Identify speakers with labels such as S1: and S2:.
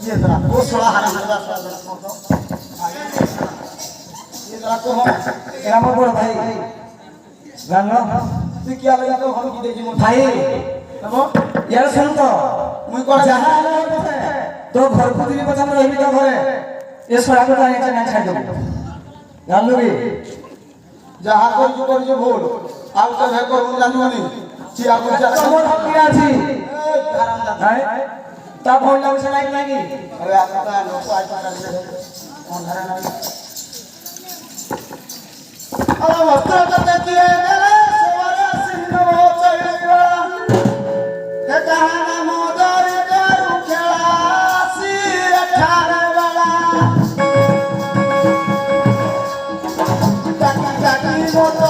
S1: ये जरा वो सोला हारा हारा ये जरा को हो
S2: एरा मोर बड़ भाई জানো
S1: তুই কি আলাদা তো ভালো কি দেখি
S2: ভাই
S1: তবো
S2: ইয়ার শুন তো
S1: মুই কোড়া
S2: যাহা তো ঘর প্রতিদিন কথা আমরা রহিবি তো ঘরে এ সরা কথা এটা না ছাড় দেব জানলু কি
S1: যাহা করছো ভুল আর তো হে করু জানুনি কি আগু যা
S2: তোমার হক কি আছে
S1: হারাম দা
S2: হ্যাঁ তা ফোন লাগছে নাকি
S1: আরে আপনা লোক আই পারা দে কোন ধারা নাই আলা বস্ত্র করতে দিয়ে মেলে সওয়ারে সিংহ চইবা হে কাহা মদর গরু খেলাসি 18 বেলা টাকি টাকি মতো